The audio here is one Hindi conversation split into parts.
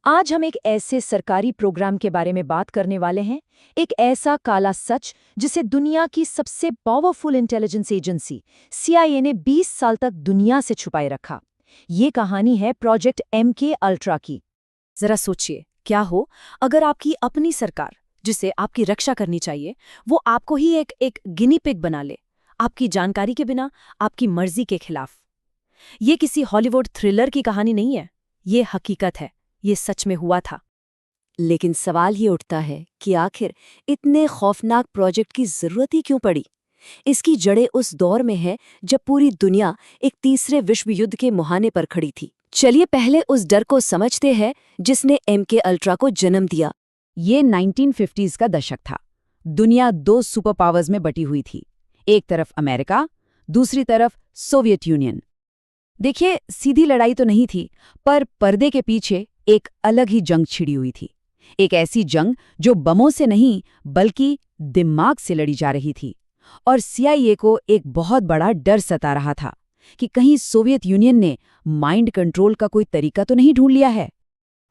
आज हम एक ऐसे सरकारी प्रोग्राम के बारे में बात करने वाले हैं, एक ऐसा काला सच जिसे दुनिया की सबसे पावरफुल इंटेलिजेंस एजेंसी CIA ने 20 साल तक दुनिया से छुपाए रखा। ये कहानी है प्रोजेक्ट MK अल्ट्रा की। जरा सोचिए, क्या हो अगर आपकी अपनी सरकार, जिसे आपकी रक्षा करनी चाहिए, वो आपको ही एक गिनी पिग बना ले, आपकी जानकारी के बिना, आपकी मर्जी के खिलाफ। ये किसी हॉलीवुड थ्रिलर की कहानी नहीं है, ये हकीकत है, ये सच में हुआ था। लेकिन सवाल ये उठता है कि आखिर इतने खौफनाक प्रोजेक्ट की जरूरत ही क्यों पड़ी। इसकी जड़ें उस दौर में है जब पूरी दुनिया एक तीसरे विश्व युद्ध के मुहाने पर खड़ी थी। चलिए पहले उस डर को समझते हैं जिसने MK अल्ट्रा को जन्म दिया। ये 1950s का दशक था। दुनिया दो सुपर पावर्स में बटी हुई थी, एक तरफ अमेरिका, दूसरी तरफ सोवियत यूनियन। देखिए, सीधी लड़ाई तो नहीं थी, पर पर्दे के पीछे एक अलग ही जंग छिड़ी हुई थी। एक ऐसी जंग जो बमों से नहीं बल्कि दिमाग से लड़ी जा रही थी। और CIA को एक बहुत बड़ा डर सता रहा था कि कहीं सोवियत यूनियन ने माइंड कंट्रोल का कोई तरीका तो नहीं ढूंढ लिया है।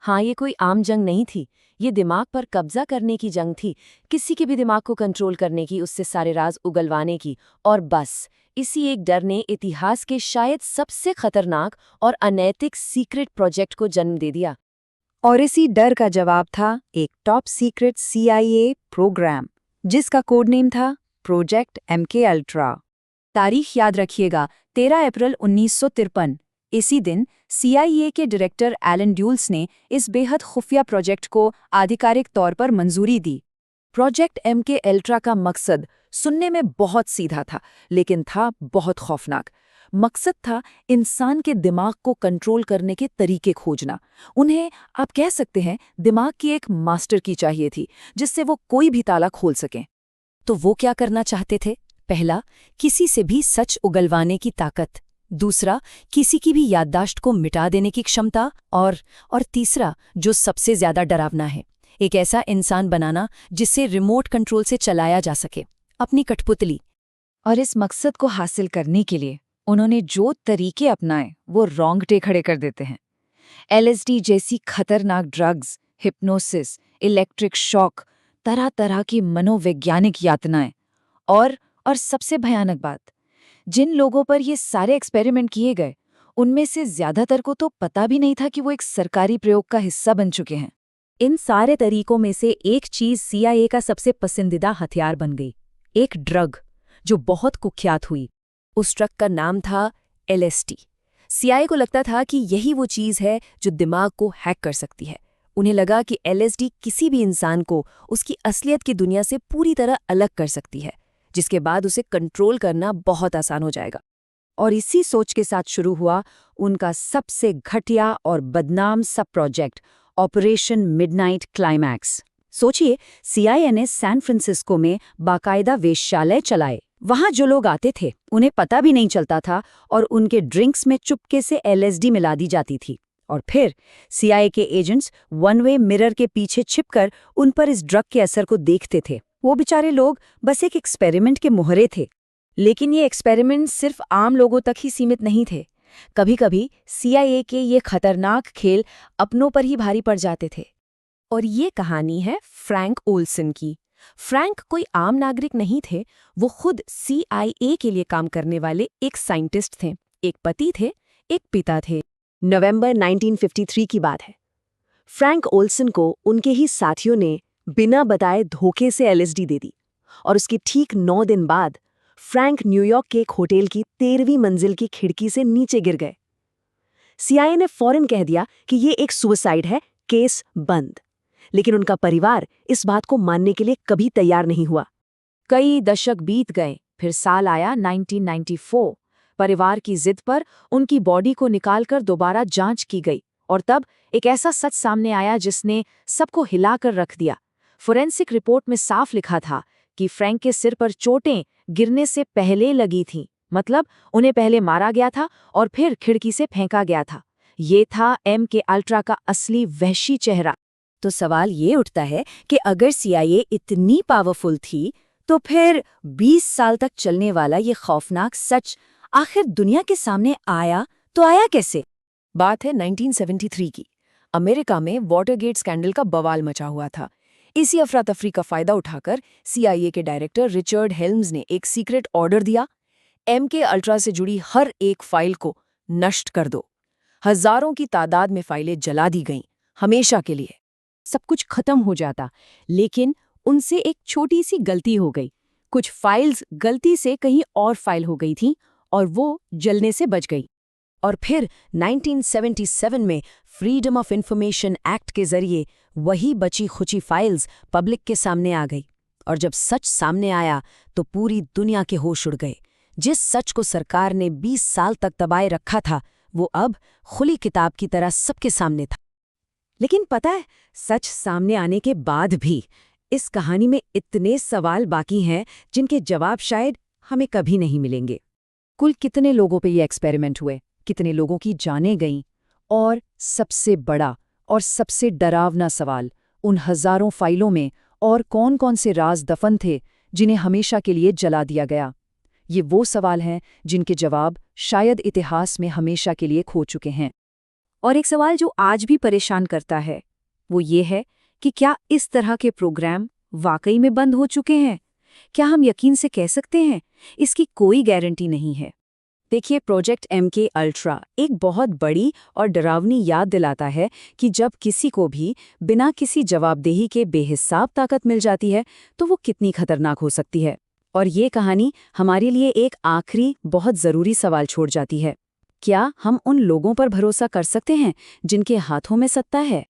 हाँ, ये कोई आम जंग नहीं थी, ये दिमाग पर कब्जा करने की जंग थी, किसी के भी दिमाग को कंट्रोल करने की, उससे सारे राज उगलवाने की। और बस इसी एक डर ने इतिहास के शायद सबसे खतरनाक और अनैतिक सीक्रेट प्रोजेक्ट को जन्म दे दिया। और इसी डर का जवाब था एक टॉप सीक्रेट CIA प्रोग्राम, जिसका कोड नेम था प्रोजेक्ट MK अल्ट्रा। तारीख याद रखिएगा, 13 अप्रैल 1953। इसी दिन CIA के डायरेक्टर एलन ड्यूल्स ने इस बेहद खुफिया प्रोजेक्ट को आधिकारिक तौर पर मंजूरी दी। प्रोजेक्ट MK अल्ट्रा का मकसद सुनने में बहुत सीधा था, लेकिन था बहुत खौफनाक। मकसद था इंसान के दिमाग को कंट्रोल करने के तरीके खोजना। उन्हें, आप कह सकते हैं, दिमाग की एक मास्टर की चाहिए थी, जिससे वो कोई भी ताला खोल सकें। तो वो क्या करना चाहते थे? पहला, किसी से भी सच उगलवाने की ताकत। दूसरा, किसी की भी याददाश्त को मिटा देने की क्षमता। और तीसरा, जो सबसे ज्यादा डरावना है, एक ऐसा इंसान बनाना जिसे रिमोट कंट्रोल से चलाया जा सके, अपनी कठपुतली। और इस मकसद को हासिल करने के लिए उन्होंने जो तरीके अपनाए वो रोंगटे खड़े कर देते हैं। LSD जैसी खतरनाक ड्रग्स, हिप्नोसिस, इलेक्ट्रिक शॉक, तरह तरह की मनोवैज्ञानिक यातनाएं। और सबसे भयानक बात, जिन लोगों पर ये सारे एक्सपेरिमेंट किए गए, उनमें से ज्यादातर को तो पता भी नहीं था कि वो एक सरकारी प्रयोग का हिस्सा बन चुके हैं। इन सारे तरीकों में से एक चीज CIA का सबसे पसंदीदा हथियार बन गई, एक ड्रग जो बहुत कुख्यात हुई। उस ड्रग का नाम था LSD। CIA को लगता था कि यही वो चीज़ है जो दिमाग को हैक कर सकती है। उन्हें लगा कि LSD किसी भी इंसान को उसकी असलियत की दुनिया से पूरी तरह अलग कर सकती है, जिसके बाद उसे कंट्रोल करना बहुत आसान हो जाएगा। और इसी सोच के साथ शुरू हुआ उनका सबसे घटिया और बदनाम सब प्रोजेक्ट, ऑपरेशन मिडनाइट क्लाइमैक्स। सोचिए, CIA ने सैन फ्रांसिस्को में बाकायदा वेश्यालय चलाए। वहां जो लोग आते थे उन्हें पता भी नहीं चलता था, और उनके ड्रिंक्स में चुपके से LSD मिला दी जाती थी। और फिर CIA के एजेंट्स वन वे मिरर के पीछे छिपकर उन पर इस ड्रग के असर को देखते थे। वो बेचारे लोग बस एक एक्सपेरिमेंट के मोहरे थे। लेकिन ये एक्सपेरिमेंट सिर्फ आम लोगों तक ही सीमित नहीं थे। कभी कभी CIA के ये खतरनाक खेल अपनों पर ही भारी पड़ जाते थे। और ये कहानी है फ्रैंक ओल्सन की। फ्रैंक कोई आम नागरिक नहीं थे, वो खुद CIA के लिए काम करने वाले एक साइंटिस्ट थे, एक पति थे, एक पिता थे। नवंबर 1953 की बात है। फ्रैंक ओल्सन को उनके ही साथियों ने बिना बताए धोखे से LSD दे दी, और उसके ठीक 9 दिन बाद फ्रैंक न्यूयॉर्क के एक होटल की 13वीं मंजिल की खिड़की से नीचे गिर गए। CIA ने फौरन कह दिया कि ये एक सुसाइड है, केस बंद। लेकिन उनका परिवार इस बात को मानने के लिए कभी तैयार नहीं हुआ। कई दशक बीत गए, फिर साल आया 1994। परिवार की जिद पर उनकी बॉडी को निकालकर दोबारा जांच की गई, और तब एक ऐसा सच सामने आया जिसने सबको हिलाकर रख दिया। फोरेंसिक रिपोर्ट में साफ लिखा था कि फ्रैंक के सिर पर चोटें गिरने से पहले लगी थीं, मतलब उन्हें पहले मारा गया था और फिर खिड़की से फेंका गया था। ये था MK अल्ट्रा का असली वहशी चेहरा। तो सवाल ये उठता है कि अगर CIA इतनी पावरफुल थी, तो फिर 20 साल तक चलने वाला ये खौफनाक सच आखिर दुनिया के सामने आया तो आया कैसे? बात है 1973 की। अमेरिका में वाटरगेट स्कैंडल का बवाल मचा हुआ था। इसी अफरा तफरी का फायदा उठाकर CIA के डायरेक्टर रिचर्ड हेल्म्स ने एक सीक्रेट ऑर्डर दिया, MK अल्ट्रा से जुड़ी हर एक फाइल को नष्ट कर दो। हजारों की तादाद में फाइलें जला दी गईं, हमेशा के लिए। सब कुछ खत्म हो जाता, लेकिन उनसे एक छोटी सी गलती हो गई। कुछ फाइल्स गलती से कहीं और फाइल हो गई थीं और वो जलने से बच गई। और फिर 1977 में फ्रीडम ऑफ इंफॉर्मेशन एक्ट के जरिए वही बची खुची फाइल्स पब्लिक के सामने आ गई। और जब सच सामने आया तो पूरी दुनिया के होश उड़ गए। जिस सच को सरकार ने 20 साल तक दबाए रखा था, वो अब खुली किताब की तरह सबके सामने था। लेकिन पता है, सच सामने आने के बाद भी इस कहानी में इतने सवाल बाकी हैं जिनके जवाब शायद हमें कभी नहीं मिलेंगे। कुल कितने लोगों पे ये एक्सपेरिमेंट हुए, कितने लोगों की जानें गईं, और सबसे बड़ा और सबसे डरावना सवाल, उन हजारों फाइलों में और कौन-कौन से राज दफन थे जिन्हें हमेशा के लिए जला दिया गया। ये वो सवाल हैं जिनके जवाब शायद इतिहास में हमेशा के लिए खो चुके हैं। और एक सवाल जो आज भी परेशान करता है, वो ये है कि क्या इस तरह के प्रोग्राम वाकई में बंद हो चुके हैं? क्या हम यकीन से कह सकते हैं? इसकी कोई गारंटी नहीं है। देखिए, प्रोजेक्ट MK अल्ट्रा एक बहुत बड़ी और डरावनी याद दिलाता है कि जब किसी को भी बिना किसी जवाबदेही के बेहिसाब ताकत मिल जाती है तो वो कितनी खतरनाक हो सकती है। और ये कहानी हमारे लिए एक आखिरी बहुत ज़रूरी सवाल छोड़ जाती है। क्या हम उन लोगों पर भरोसा कर सकते हैं जिनके हाथों में सत्ता है?